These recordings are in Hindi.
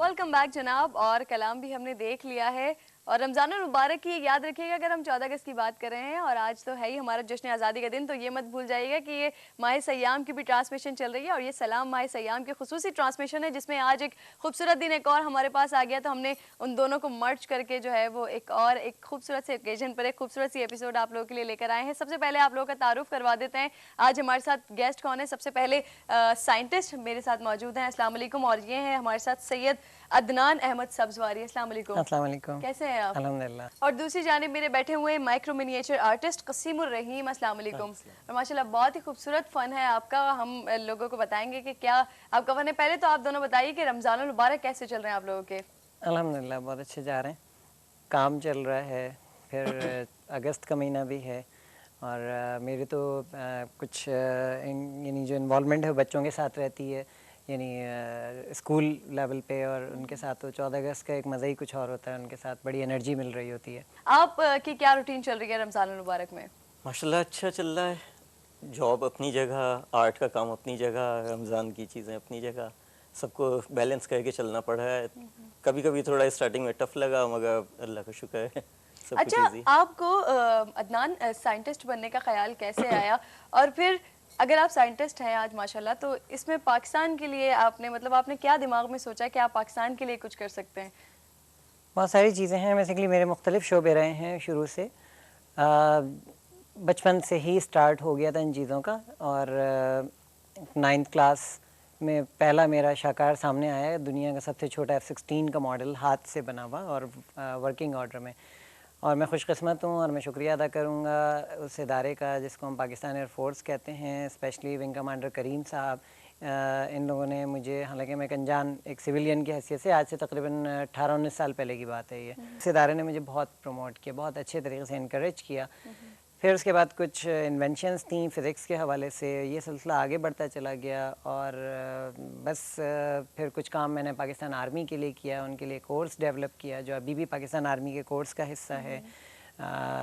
वेलकम बैक जनाब। और कलाम भी हमने देख लिया है और रमज़ान मुबारक की याद रखिएगा अगर हम 14 अगस्त की बात कर रहे हैं और आज तो है ही हमारा जश्न आज़ादी का दिन, तो ये मत भूल जाइएगा कि ये माह सयाम की भी ट्रांसमिशन चल रही है और ये सलाम माह सयाम की खुसूसी ट्रांसमिशन है जिसमें आज एक खूबसूरत दिन एक और हमारे पास आ गया, तो हमने उन दोनों को मर्ज करके जो है वो एक खूबसूरत से ओकेजन पर एक खूबसूरत सी एपिसोड आप लोगों के लिए लेकर आए हैं। सबसे पहले आप लोगों का तारुफ करवा देते हैं, आज हमारे साथ गेस्ट कौन है। सबसे पहले साइंटिस्ट मेरे साथ मौजूद हैं, अस्सलाम वालेकुम। और ये हैं हमारे साथ सैयद अदनान अहमद सब्जवारी। अस्सलाम वालेकुम। अस्सलाम वालेकुम। कैसे हैं आप? अल्हम्दुलिल्लाह। और दूसरी जानिब मेरे बैठे हुए माइक्रो मिनिएचर आर्टिस्ट कसीमुर रहीम। अस्सलाम वालेकुम। और माशाल्लाह बहुत ही खूबसूरत फन है आपका, हम लोगों को बताएंगे कि क्या आपका फन है। पहले तो आप दोनों बताइए कि रमजानुल मुबारक कैसे चल रहे हैं आप लोगों के? अल्हम्दुलिल्लाह बहुत अच्छे जा रहे हैं, काम चल रहा है, फिर अगस्त का महीना भी है और मेरी तो कुछ यानी जो इन्वॉल्वमेंट है बच्चों के साथ रहती है, यानी स्कूल लेवल पे, और उनके साथ तो 14 अगस्त का एक मज़ा ही कुछ और होता है, उनके साथ बड़ी एनर्जी मिल रही होती है। आप की क्या रूटीन चल रही है रमजानुल मुबारक में? माशाल्लाह अच्छा चल रहा है, जॉब अपनी जगह, आर्ट का काम अपनी जगह, रमज़ान की चीज़ें अपनी जगह, सबको बैलेंस करके चलना पड़ा है। कभी कभी थोड़ा स्टार्टिंग में टफ लगा मगर अल्लाह का शुक्र है सब अच्छा, कुछ इजी। आपको अदनान साइंटिस्ट बनने का ख्याल कैसे आया? और फिर अगर आप साइंटिस्ट हैं आज माशाल्लाह, तो इसमें पाकिस्तान के लिए आपने आपने क्या दिमाग में सोचा कि आप पाकिस्तान के लिए कुछ कर सकते हैं? बहुत सारी चीज़ें हैं, बेसिकली मेरे मुख्तलिफ शोबे रहे हैं शुरू से, बचपन से ही स्टार्ट हो गया था इन चीज़ों का। और 9th क्लास में पहला मेरा शाकार सामने आया है, दुनिया का सबसे छोटा F-16 का मॉडल हाथ से बना हुआ और वर्किंग ऑर्डर में। और मैं खुशकिस्मत हूँ और मैं शुक्रिया अदा करूँगा उस इदारे का जिसको हम पाकिस्तान एयरफोर्स कहते हैं, स्पेशली विंग कमांडर करीम साहब। इन लोगों ने मुझे, हालांकि मैं एक अनजान एक सिविलियन की हैसियत से, आज से तकरीबन 18-19 साल पहले की बात है ये, इस इदारे ने मुझे बहुत प्रमोट किया, बहुत अच्छे तरीके से इनकरेज किया। फिर उसके बाद कुछ इन्वेंशंस थी फ़िज़िक्स के हवाले से, ये सिलसिला आगे बढ़ता चला गया और बस फिर कुछ काम मैंने पाकिस्तान आर्मी के लिए किया, उनके लिए कोर्स डेवलप किया जो अभी भी पाकिस्तान आर्मी के कोर्स का हिस्सा है।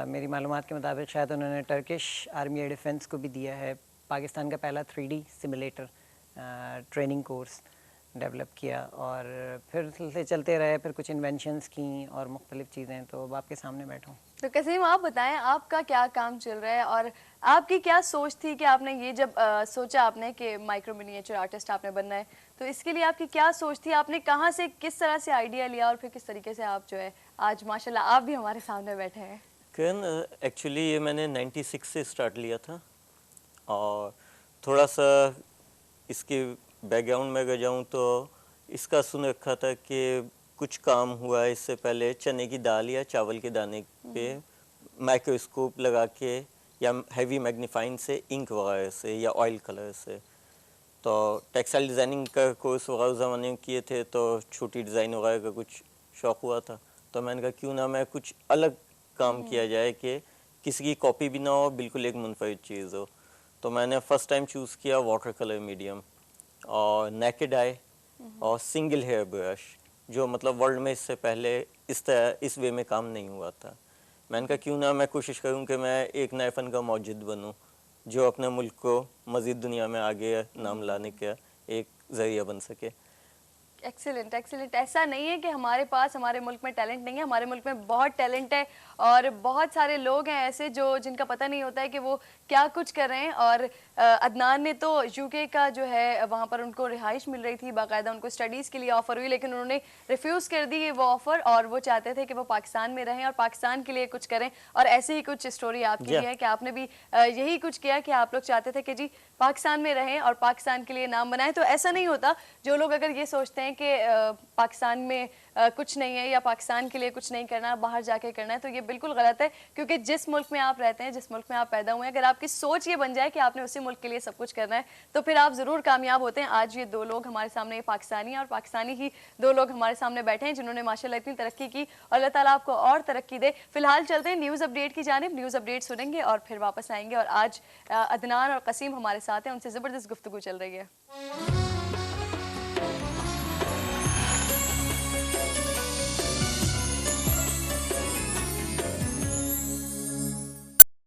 मेरी मालूमात के मुताबिक शायद उन्होंने टर्किश आर्मी एयर डिफेंस को भी दिया है। पाकिस्तान का पहला 3D simulator training course develop किया और फिर सिलसिले चलते रहे, फिर कुछ इन्वेंशंस की और मुख्तलिफ चीज़ें। तो अब आपके सामने बैठा हूँ। तो कसीम आप बताएं आपका क्या काम चल रहा है और आपकी क्या सोच थी कि आपने ये जब सोचा आपने कि माइक्रो मिनिएचर आर्टिस्ट आपने बनना है, तो इसके लिए आपकी क्या सोच थी? आपने कहाँ से किस तरह से आइडिया लिया और फिर किस तरीके से आप जो है आज माशाल्लाह आप भी हमारे सामने बैठे हैं? एक्चुअली ये मैंने 96 से स्टार्ट लिया था और थोड़ा सा इसके बैकग्राउंड में अगर जाऊँ तो इसका सुन रखा था कि कुछ काम हुआ इससे पहले चने की दाल या चावल के दाने पे माइक्रोस्कोप लगा के या हैवी मैग्नीफाइंग से इंक वगैरह से या ऑयल कलर से, तो टेक्सटाइल डिज़ाइनिंग का कोर्स वगैरह उस ज़माने में किए थे, तो छोटी डिज़ाइन वगैरह का कुछ शौक़ हुआ था। तो मैंने कहा क्यों ना मैं कुछ अलग काम किया जाए कि किसी की कॉपी भी ना हो, बिल्कुल एक मुनफरिद चीज़ हो। तो मैंने फ़र्स्ट टाइम चूज़ किया वाटर कलर मीडियम और नेकेड आई और सिंगल हेयर ब्रश, जो मतलब वर्ल्ड में इससे पहले इस वे में काम नहीं हुआ था। मैंने कहा क्यों ना मैं कोशिश करूं कि मैं एक नए फ़न का मौजूद बनूं जो अपने मुल्क को मज़ीद दुनिया में आगे नाम लाने का एक ज़रिया बन सके। Excellent excellent. ऐसा नहीं है कि हमारे पास हमारे मुल्क में टैलेंट नहीं है, हमारे मुल्क में बहुत टैलेंट है और बहुत सारे लोग हैं ऐसे जो जिनका पता नहीं होता है कि वो क्या कुछ कर रहे हैं। और अदनान ने तो यूके का जो है वहाँ पर उनको रिहाइश मिल रही थी, बाकायदा उनको स्टडीज़ के लिए ऑफ़र हुई, लेकिन उन्होंने रिफ्यूज़ कर दी वो ऑफ़र और वो चाहते थे कि वो पाकिस्तान में रहें और पाकिस्तान के लिए कुछ करें। और ऐसे ही कुछ स्टोरी आपकी भी है कि आपने भी यही कुछ किया कि आप लोग चाहते थे कि जी पाकिस्तान में रहें और पाकिस्तान के लिए नाम बनाएं। तो ऐसा नहीं होता, जो लोग अगर ये सोचते हैं कि पाकिस्तान में कुछ नहीं है या पाकिस्तान के लिए कुछ नहीं करना, बाहर जाके करना है, तो ये बिल्कुल गलत है। क्योंकि जिस मुल्क में आप रहते हैं, जिस मुल्क में आप पैदा हुए हैं, अगर आपकी सोच ये बन जाए कि आपने उसी मुल्क के लिए सब कुछ करना है, तो फिर आप ज़रूर कामयाब होते हैं। आज ये दो लोग हमारे सामने, पाकिस्तानी हैं और पाकिस्तानी ही दो लोग हमारे सामने बैठे हैं जिन्होंने माशाल्लाह इतनी तरक्की की और अल्लाह ताला आपको और तरक्की दे। फिलहाल चलते हैं न्यूज़ अपडेट की जानिब, न्यूज़ अपडेट सुनेंगे और फिर वापस आएंगे। और आज अदनान और कसीम हमारे साथ हैं, उनसे ज़बरदस्त गुफ्तगू चल रही है।